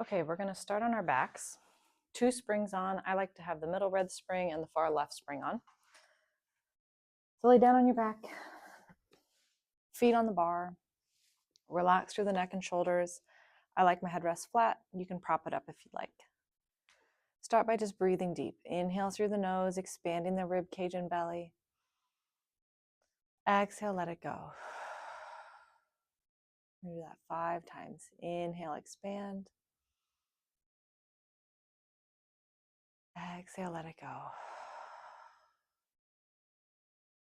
Okay, we're going to start on our backs. 2 springs on. I like to have the middle red spring and the far left spring on. So lay down on your back, feet on the bar, relax through the neck and shoulders. I like my headrest flat. You can prop it up if you'd like. Start by just breathing deep. Inhale through the nose, expanding the rib cage and belly. Exhale, let it go. Do that 5 times. Inhale, expand. Exhale, let it go.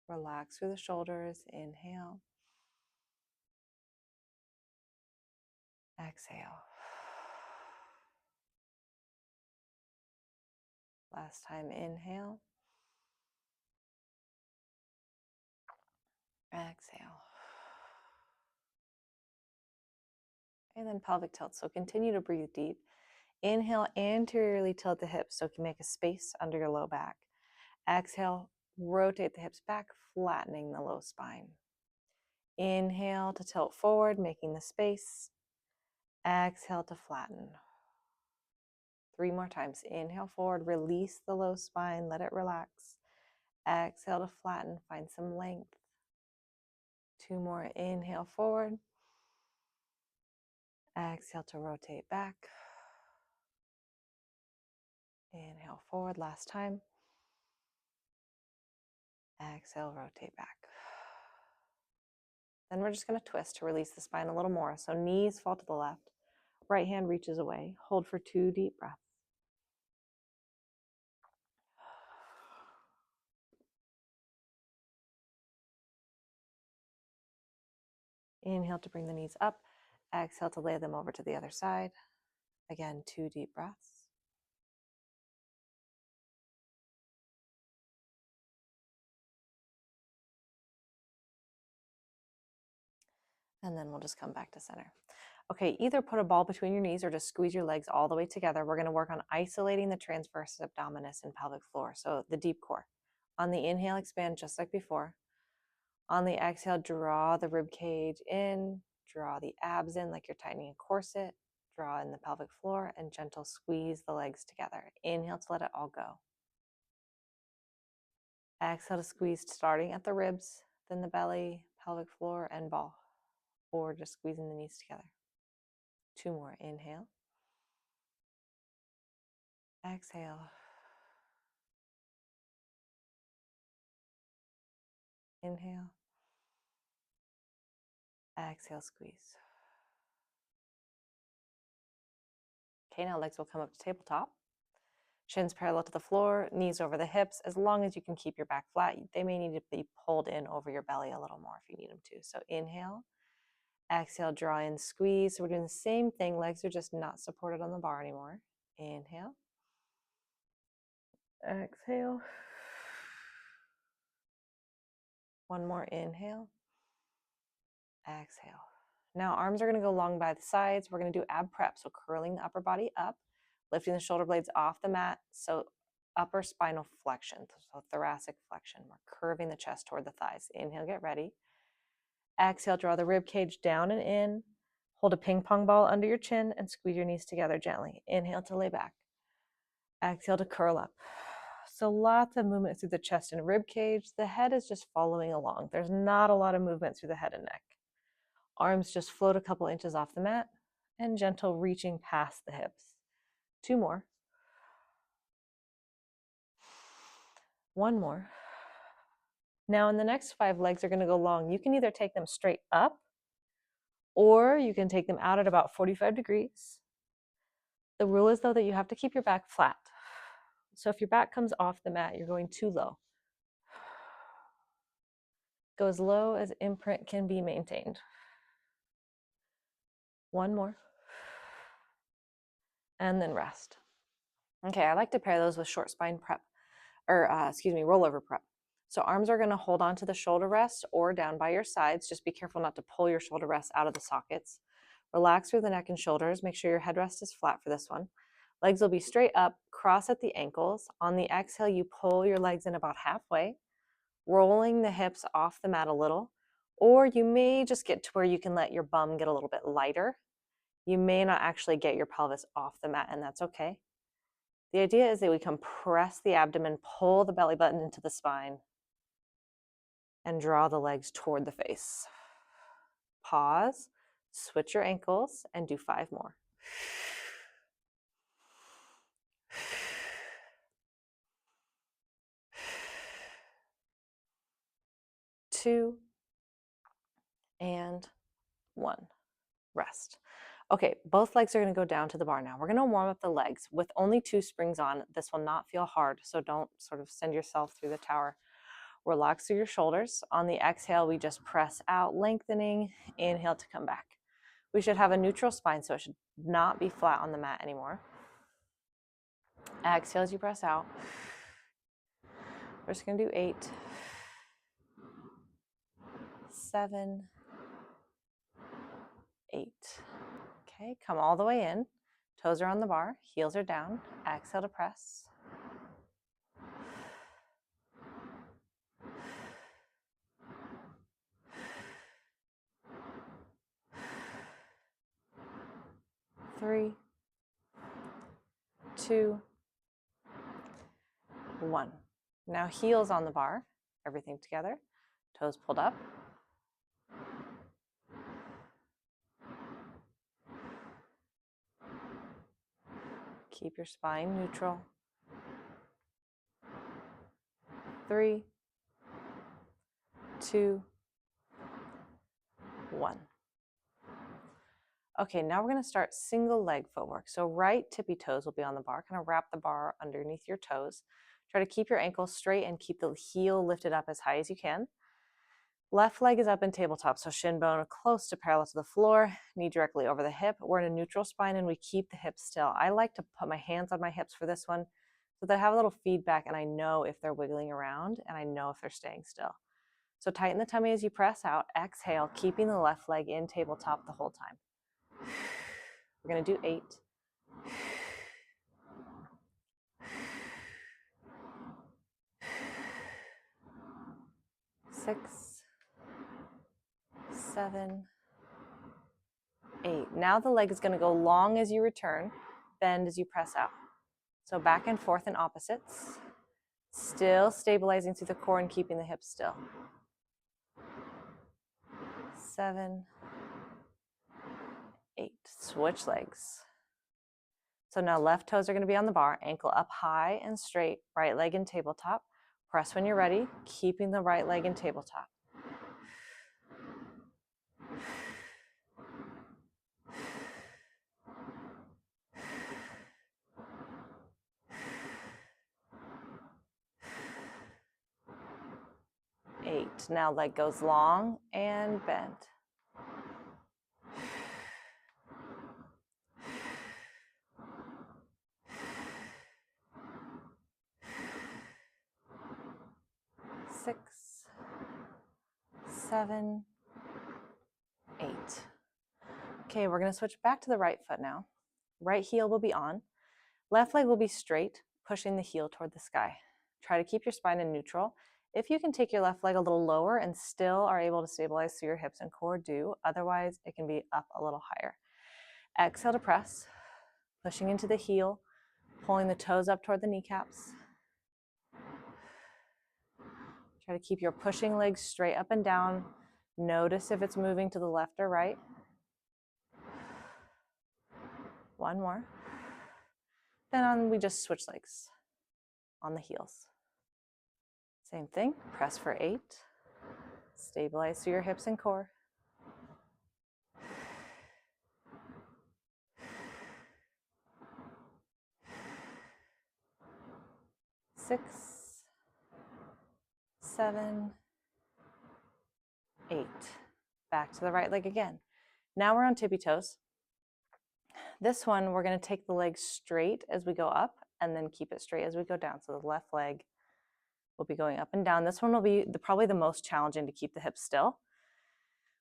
Relax through the shoulders. Inhale. Exhale. Last time, inhale. Exhale. And then pelvic tilt. So continue to breathe deep. Inhale, anteriorly tilt the hips so you can make a space under your low back. Exhale, rotate the hips back, flattening the low spine. Inhale to tilt forward, making the space. Exhale to flatten. 3 more times. Inhale forward, release the low spine, let it relax. Exhale to flatten, find some length. 2 more. Inhale forward. Exhale to rotate back. Inhale forward, last time. Exhale, rotate back. Then we're just going to twist to release the spine a little more. So knees fall to the left, right hand reaches away. Hold for 2 deep breaths. Inhale to bring the knees up. Exhale to lay them over to the other side. Again, 2 deep breaths. And then we'll just come back to center. Okay, either put a ball between your knees or just squeeze your legs all the way together. We're going to work on isolating the transverse abdominis and pelvic floor, so the deep core. On the inhale, expand just like before. On the exhale, draw the rib cage in, draw the abs in like you're tightening a corset, draw in the pelvic floor, and gentle squeeze the legs together. Inhale to let it all go. Exhale to squeeze, starting at the ribs, then the belly, pelvic floor, and ball, or just squeezing the knees together. 2 more. Inhale. Exhale. Inhale. Exhale, squeeze. Okay, now legs will come up to tabletop. Shins parallel to the floor, knees over the hips. As long as you can keep your back flat, they may need to be pulled in over your belly a little more if you need them to. So inhale. Exhale, draw in, squeeze. So we're doing the same thing. Legs are just not supported on the bar anymore. Inhale. Exhale. 1 more. Inhale. Exhale. Now arms are going to go long by the sides. We're going to do ab prep. So curling the upper body up, lifting the shoulder blades off the mat. So upper spinal flexion, so thoracic flexion. We're curving the chest toward the thighs. Inhale, get ready. Exhale, draw the rib cage down and in. Hold a ping pong ball under your chin and squeeze your knees together gently. Inhale to lay back. Exhale to curl up. So lots of movement through the chest and rib cage. The head is just following along. There's not a lot of movement through the head and neck. Arms just float a couple inches off the mat and gentle reaching past the hips. 2 more. 1 more. Now in the next 5, legs are going to go long. You can either take them straight up or you can take them out at about 45 degrees. The rule is though that you have to keep your back flat. So if your back comes off the mat, you're going too low. Go as low as imprint can be maintained. 1 more. And then rest. Okay, I like to pair those with short spine prep, or rollover prep. So arms are going to hold on to the shoulder rest or down by your sides. Just be careful not to pull your shoulder rest out of the sockets. Relax through the neck and shoulders. Make sure your headrest is flat for this one. Legs will be straight up, cross at the ankles. On the exhale, you pull your legs in about halfway, rolling the hips off the mat a little, or you may just get to where you can let your bum get a little bit lighter You may not actually get your pelvis off the mat, and that's okay. The idea is that we compress the abdomen, pull the belly button into the spine, and draw the legs toward the face. Pause, switch your ankles, and do 5 more. 2 and 1. Rest. Okay, both legs are going to go down to the bar now. We're going to warm up the legs with only 2 springs on. This will not feel hard, so don't sort of send yourself through the tower. Relax through your shoulders. On the exhale, we just press out, lengthening. Inhale to come back. We should have a neutral spine, so it should not be flat on the mat anymore. Exhale as you press out. We're just going to do 8, 7, 8. Okay, come all the way in. Toes are on the bar, heels are down. Exhale to press. 3, 2, 1. Now heels on the bar, everything together, toes pulled up. Keep your spine neutral. 3, 2, 1. Okay, now we're going to start single leg footwork. So right tippy toes will be on the bar. Kind of wrap the bar underneath your toes. Try to keep your ankles straight and keep the heel lifted up as high as you can. Left leg is up in tabletop, so shin bone close to parallel to the floor, knee directly over the hip. We're in a neutral spine and we keep the hips still. I like to put my hands on my hips for this one so that I have a little feedback and I know if they're wiggling around and I know if they're staying still. So tighten the tummy as you press out. Exhale, keeping the left leg in tabletop the whole time. We're going to do 8. 6, 7, 8. Now the leg is going to go long as you return, bend as you press out. So back and forth in opposites. Still stabilizing through the core and keeping the hips still. 7, 8. Switch legs. So now left toes are going to be on the bar, ankle up high and straight, right leg in tabletop. Press when you're ready, keeping the right leg in tabletop. 8. Now leg goes long and bend. 6, 7, 8. Okay, we're going to switch back to the right foot now. Right heel will be on. Left leg will be straight, pushing the heel toward the sky. Try to keep your spine in neutral. If you can take your left leg a little lower and still are able to stabilize through your hips and core, do. Otherwise, it can be up a little higher. Exhale to press, pushing into the heel, pulling the toes up toward the kneecaps. Try to keep your pushing legs straight up and down. Notice if it's moving to the left or right. 1 more. Then we just switch legs on the heels. Same thing, press for 8. Stabilize through your hips and core. 6, 7, 8. Back to the right leg again. Now we're on tippy toes. This one, we're going to take the leg straight as we go up and then keep it straight as we go down. So the left leg will be going up and down. This one will be probably the most challenging to keep the hips still.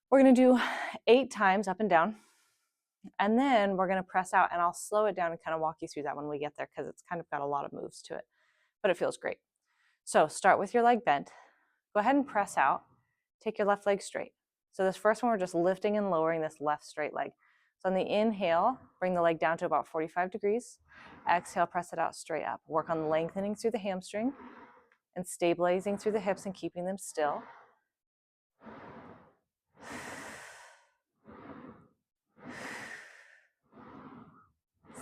We're going to do 8 times up and down. And then we're going to press out, and I'll slow it down and kind of walk you through that when we get there because it's kind of got a lot of moves to it, but it feels great. So start with your leg bent. Go ahead and press out. Take your left leg straight. So this first one, we're just lifting and lowering this left straight leg. So on the inhale, bring the leg down to about 45 degrees. Exhale, press it out straight up. Work on lengthening through the hamstring and stabilizing through the hips and keeping them still.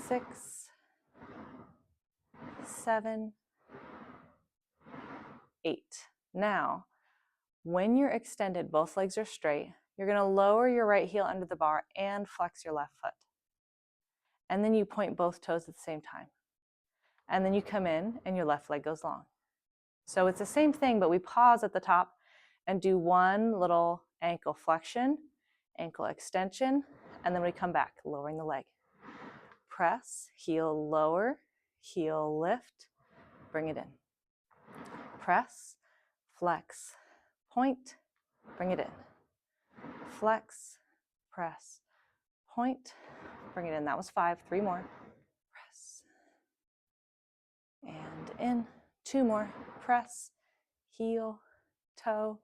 6, 7, 8. Now, when you're extended, both legs are straight, you're going to lower your right heel under the bar and flex your left foot. And then you point both toes at the same time. And then you come in and your left leg goes long. So it's the same thing, but we pause at the top and do one little ankle flexion, ankle extension, and then we come back, lowering the leg. Press, heel lower, heel lift, bring it in. Press, flex, point, bring it in. Flex, press, point, bring it in. That was 5, 3 more. Press, and in. 2 more. Press, heel, toe,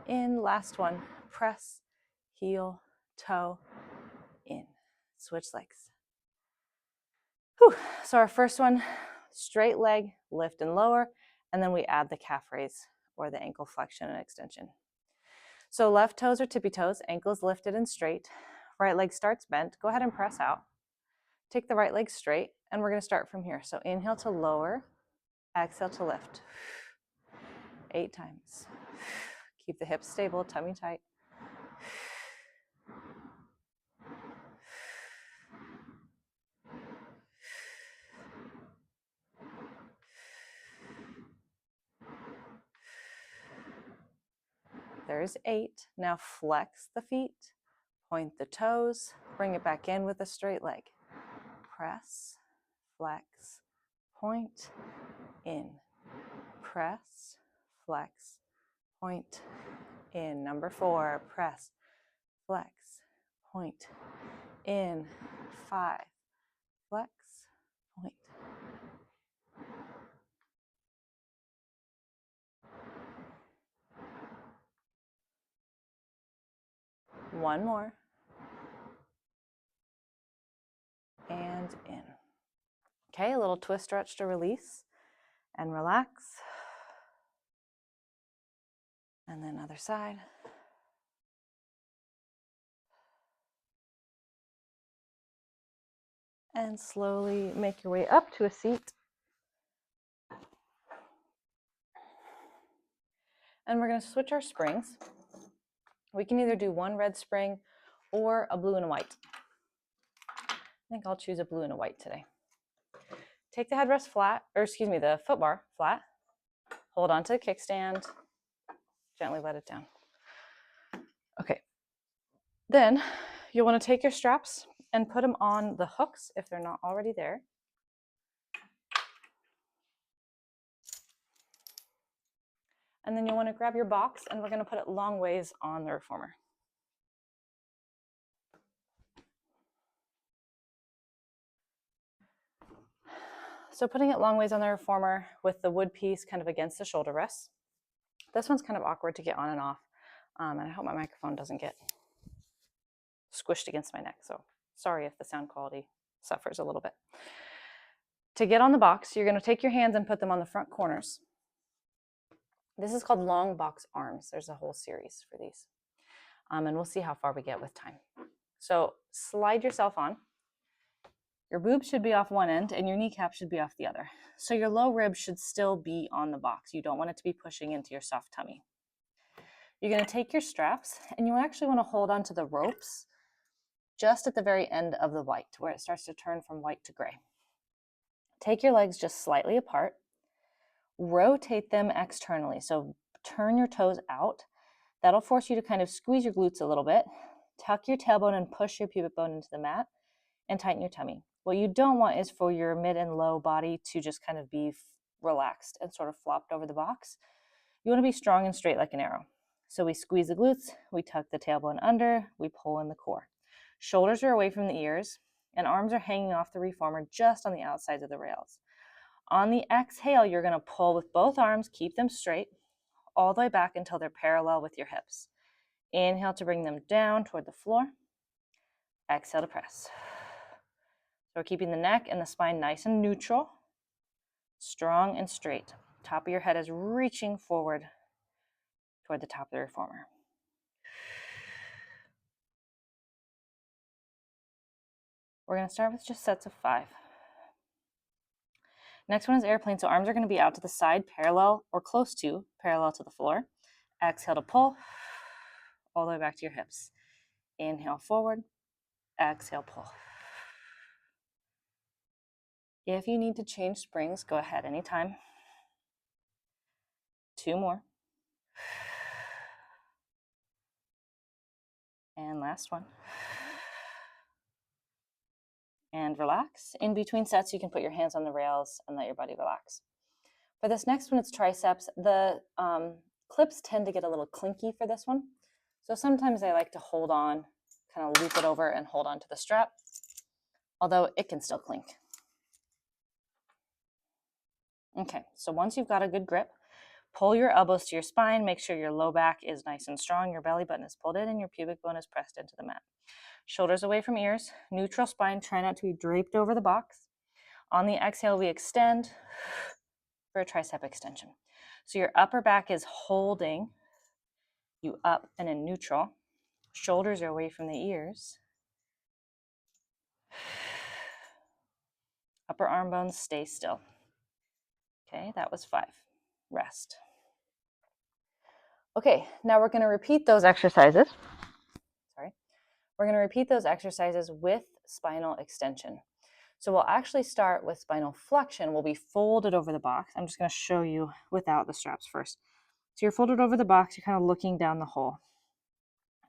in. Last one. Press, heel, toe, in. Switch legs. Whew. So our first one, straight leg, lift and lower, and then we add the calf raise or the ankle flexion and extension. So left toes are tippy toes, ankles lifted and straight. Right leg starts bent. Go ahead and press out. Take the right leg straight, and we're going to start from here. So inhale to lower, exhale to lift. 8 times. Keep the hips stable, tummy tight. There's 8. Now flex the feet, point the toes, bring it back in with a straight leg. Press, flex, point, in. Press, flex, point, in. Number 4, press, flex, point, in. 5, flex, point. One more. And in. Okay, a little twist stretch to release and relax. And then other side. And slowly make your way up to a seat. And we're going to switch our springs. We can either do one red spring or a blue and a white. I think I'll choose a blue and a white today. Take the headrest flat, or excuse me, the foot bar flat. Hold on to the kickstand. Gently let it down. Okay. Then you'll want to take your straps and put them on the hooks if they're not already there. And then you'll want to grab your box, and we're going to put it long ways on the reformer. So putting it long ways on the reformer with the wood piece kind of against the shoulder rests. This one's kind of awkward to get on and off, and I hope my microphone doesn't get squished against my neck, so sorry if the sound quality suffers a little bit. To get on the box, you're going to take your hands and put them on the front corners. This is called long box arms. There's a whole series for these, and we'll see how far we get with time. So slide yourself on. Your boob should be off one end and your kneecap should be off the other. So your low rib should still be on the box. You don't want it to be pushing into your soft tummy. You're going to take your straps, and you actually want to hold onto the ropes just at the very end of the white, where it starts to turn from white to gray. Take your legs just slightly apart. Rotate them externally. So turn your toes out. That'll force you to kind of squeeze your glutes a little bit. Tuck your tailbone and push your pubic bone into the mat and tighten your tummy. What you don't want is for your mid and low body to just kind of be relaxed and sort of flopped over the box. You want to be strong and straight like an arrow. So we squeeze the glutes, we tuck the tailbone under, we pull in the core. Shoulders are away from the ears, and arms are hanging off the reformer just on the outsides of the rails. On the exhale, you're going to pull with both arms, keep them straight, all the way back until they're parallel with your hips. Inhale to bring them down toward the floor. Exhale to press. So we're keeping the neck and the spine nice and neutral, strong and straight. Top of your head is reaching forward toward the top of the reformer. We're going to start with just sets of 5. Next one is airplane. So arms are going to be out to the side, parallel or close to parallel to the floor. Exhale to pull all the way back to your hips. Inhale forward. Exhale, pull. If you need to change springs, go ahead anytime. 2 more. And last one. And relax. In between sets, you can put your hands on the rails and let your body relax. For this next one, it's triceps. The clips tend to get a little clinky for this one. So sometimes I like to hold on, kind of loop it over and hold on to the strap, although it can still clink. Okay, so once you've got a good grip, pull your elbows to your spine. Make sure your low back is nice and strong. Your belly button is pulled in and your pubic bone is pressed into the mat. Shoulders away from ears. Neutral spine. Try not to be draped over the box. On the exhale, we extend for a tricep extension. So your upper back is holding you up and in neutral. Shoulders are away from the ears. Upper arm bones stay still. Okay, that was 5. Rest. Okay, now we're going to repeat those exercises. We're going to repeat those exercises with spinal extension. So we'll actually start with spinal flexion. We'll be folded over the box. I'm just going to show you without the straps first. So you're folded over the box. You're kind of looking down the hole.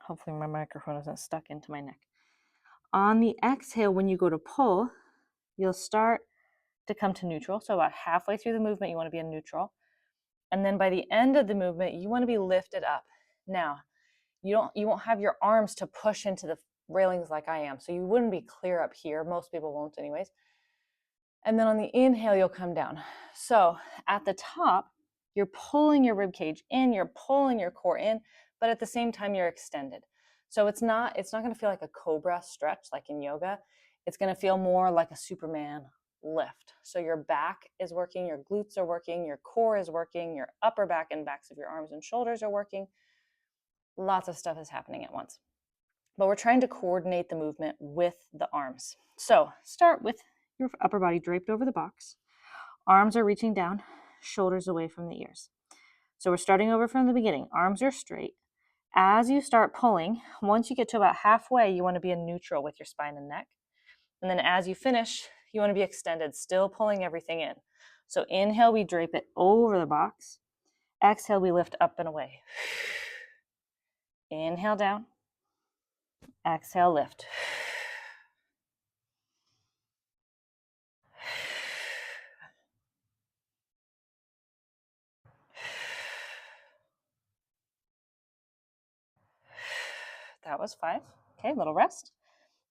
Hopefully my microphone isn't stuck into my neck. On the exhale, when you go to pull, you'll start to come to neutral. So about halfway through the movement, you want to be in neutral. And then by the end of the movement, you want to be lifted up. Now, you won't have your arms to push into the railings like I am. So you wouldn't be clear up here. Most people won't anyways. And then on the inhale, you'll come down. So at the top, you're pulling your rib cage in, you're pulling your core in, but at the same time, you're extended. So it's not going to feel like a cobra stretch like in yoga. It's going to feel more like a Superman lift. So your back is working, your glutes are working, your core is working, your upper back and backs of your arms and shoulders are working. Lots of stuff is happening at once. But we're trying to coordinate the movement with the arms. So start with your upper body draped over the box. Arms are reaching down, shoulders away from the ears. So we're starting over from the beginning. Arms are straight. As you start pulling, once you get to about halfway, you want to be in neutral with your spine and neck. And then as you finish, you want to be extended, still pulling everything in. So inhale, we drape it over the box. Exhale, we lift up and away. Inhale down. Exhale, lift. That was 5. Okay, little rest.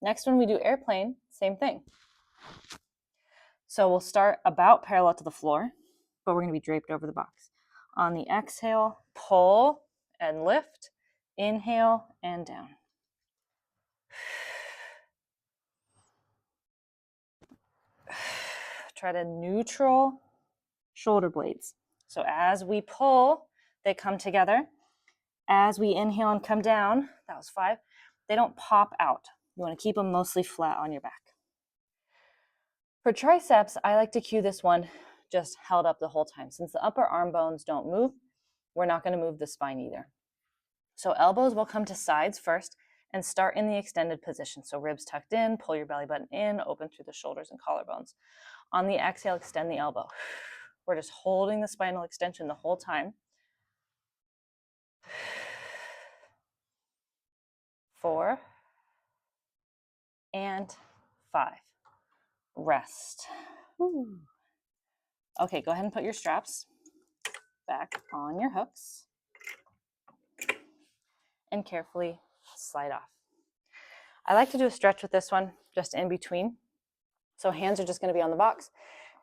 Next one, we do airplane, same thing. So we'll start about parallel to the floor, but we're going to be draped over the box. On the exhale, pull and lift. Inhale and down. Try to neutral shoulder blades. So as we pull, they come together. As we inhale and come down, that was 5, they don't pop out. You want to keep them mostly flat on your back. For triceps, I like to cue this one just held up the whole time. Since the upper arm bones don't move, we're not going to move the spine either. So elbows will come to sides first and start in the extended position. So ribs tucked in, pull your belly button in, open through the shoulders and collarbones. On the exhale, extend the elbow. We're just holding the spinal extension the whole time. 4 and 5. Rest. Ooh. Okay, go ahead and put your straps back on your hooks and carefully slide off. I like to do a stretch with this one just in between. So hands are just going to be on the box.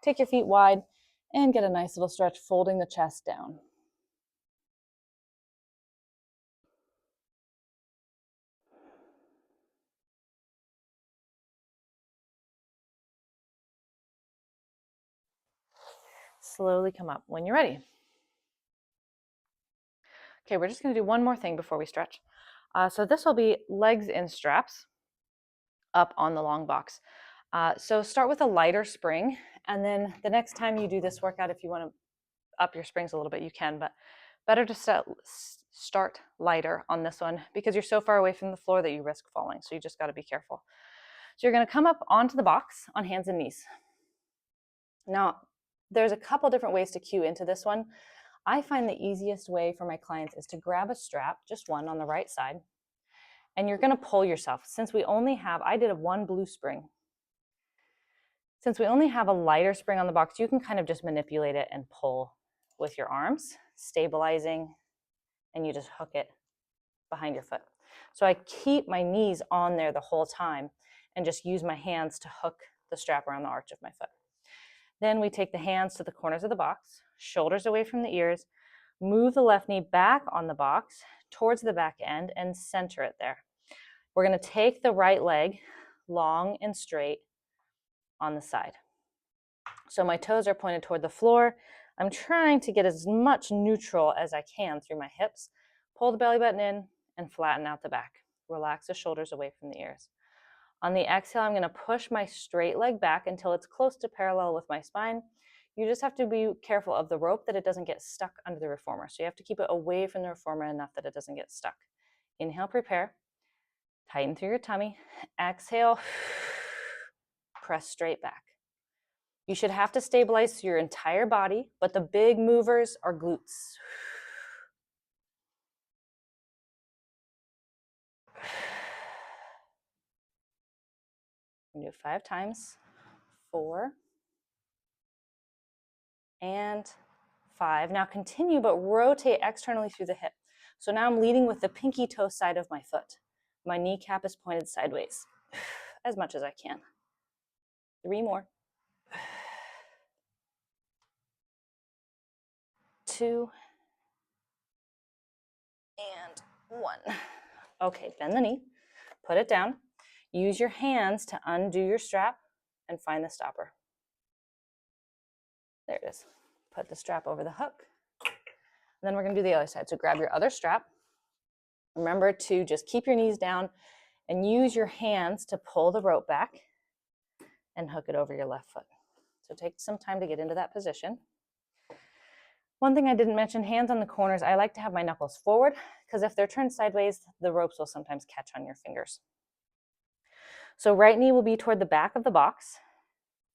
Take your feet wide and get a nice little stretch, folding the chest down. slowly come up when you're ready. Okay, we're just going to do one more thing before we stretch. So this will be legs in straps up on the long box. So start with a lighter spring, and then the next time you do this workout, if you want to up your springs a little bit, you can, but better to start lighter on this one because you're so far away from the floor that you risk falling. So you just got to be careful. So you're going to come up onto the box on hands and knees. Now, there's a couple different ways to cue into this one. I find the easiest way for my clients is to grab a strap, just one on the right side, and you're going to pull yourself. Since we only have, I did a one blue spring. Since we only have a lighter spring on the box, you can kind of just manipulate it and pull with your arms, stabilizing, and you just hook it behind your foot. So I keep my knees on there the whole time and just use my hands to hook the strap around the arch of my foot. Then we take the hands to the corners of the box, shoulders away from the ears, move the left knee back on the box towards the back end and center it there. We're going to take the right leg long and straight on the side. So my toes are pointed toward the floor. I'm trying to get as much neutral as I can through my hips. Pull the belly button in and flatten out the back. Relax the shoulders away from the ears. On the exhale, I'm going to push my straight leg back until it's close to parallel with my spine. You just have to be careful of the rope that it doesn't get stuck under the reformer. So you have to keep it away from the reformer enough that it doesn't get stuck. Inhale, prepare. Tighten through your tummy. Exhale, press straight back. You should have to stabilize your entire body, but the big movers are glutes. Do 5 times. 4 and 5. Now continue, but rotate externally through the hip. So now I'm leading with the pinky toe side of my foot. My kneecap is pointed sideways as much as I can. 3 more. 2 and 1. Okay, bend the knee, put it down. Use your hands to undo your strap and find the stopper. There it is. Put the strap over the hook. And then we're going to do the other side. So grab your other strap. Remember to just keep your knees down and use your hands to pull the rope back and hook it over your left foot. So take some time to get into that position. One thing I didn't mention, hands on the corners. I like to have my knuckles forward because if they're turned sideways, the ropes will sometimes catch on your fingers. So right knee will be toward the back of the box,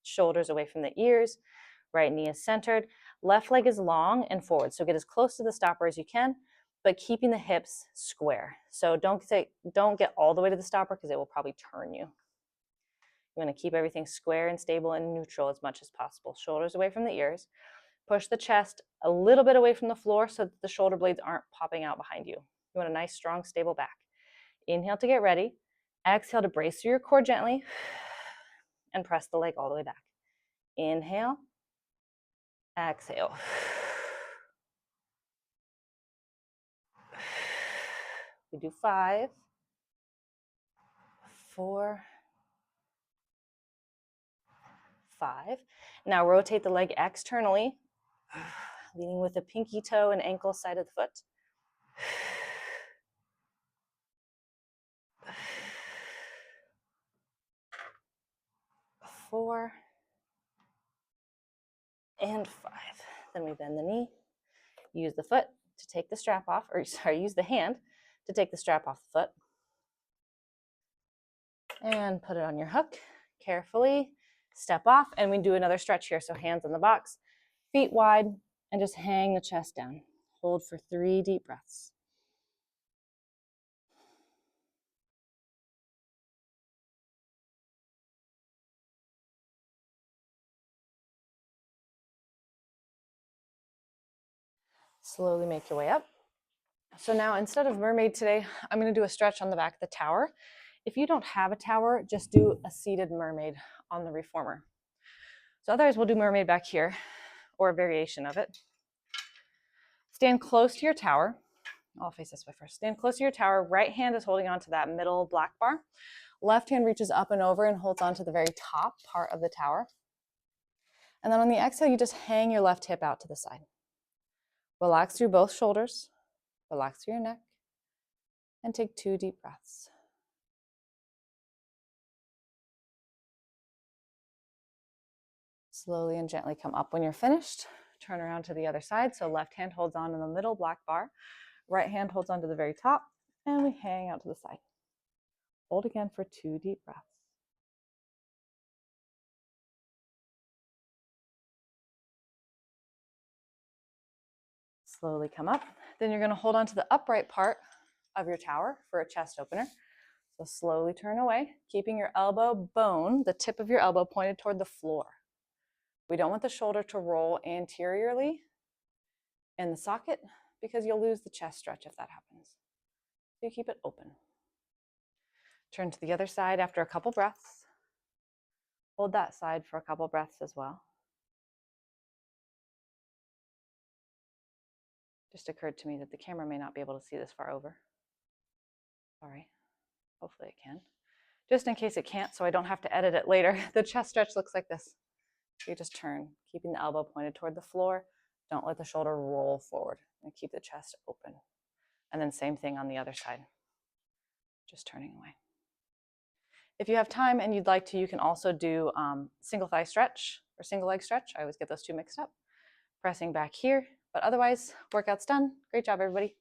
shoulders away from the ears, right knee is centered, left leg is long and forward. So get as close to the stopper as you can, but keeping the hips square. So don't get all the way to the stopper because it will probably turn you. You want to keep everything square and stable and neutral as much as possible. Shoulders away from the ears. Push the chest a little bit away from the floor so that the shoulder blades aren't popping out behind you. You want a nice, strong, stable back. Inhale to get ready. Exhale to brace through your core gently and press the leg all the way back. Inhale. Exhale. We do 5, 4, 5. Now rotate the leg externally, leading with the pinky toe and ankle side of the foot. 4 and 5. Then we bend the knee, use the foot to take the strap off, use the hand to take the strap off the foot. And put it on your hook carefully, step off, and we do another stretch here. So hands on the box, feet wide, and just hang the chest down. Hold for 3 deep breaths. Slowly make your way up. So now instead of mermaid today, I'm going to do a stretch on the back of the tower. If you don't have a tower, just do a seated mermaid on the reformer. So otherwise we'll do mermaid back here or a variation of it. Stand close to your tower. I'll face this way first. Stand close to your tower. Right hand is holding on to that middle black bar. Left hand reaches up and over and holds on to the very top part of the tower. And then on the exhale, you just hang your left hip out to the side. Relax through both shoulders, relax through your neck, and take 2 deep breaths. Slowly and gently come up when you're finished. Turn around to the other side. So left hand holds on in the middle black bar, right hand holds on to the very top, and we hang out to the side. Hold again for 2 deep breaths. Slowly come up. Then you're going to hold on to the upright part of your tower for a chest opener. So slowly turn away, keeping your elbow bone, the tip of your elbow, pointed toward the floor. We don't want the shoulder to roll anteriorly in the socket because you'll lose the chest stretch if that happens. So you keep it open. Turn to the other side after a couple breaths. Hold that side for a couple breaths as well. Just occurred to me that the camera may not be able to see this far over. Sorry. Hopefully it can. Just in case it can't, so I don't have to edit it later, the chest stretch looks like this. You just turn, keeping the elbow pointed toward the floor. Don't let the shoulder roll forward, and keep the chest open. And then same thing on the other side. Just turning away. If you have time and you'd like to, you can also do single thigh stretch or single leg stretch. I always get those two mixed up. Pressing back here, but otherwise, workout's done. Great job, everybody.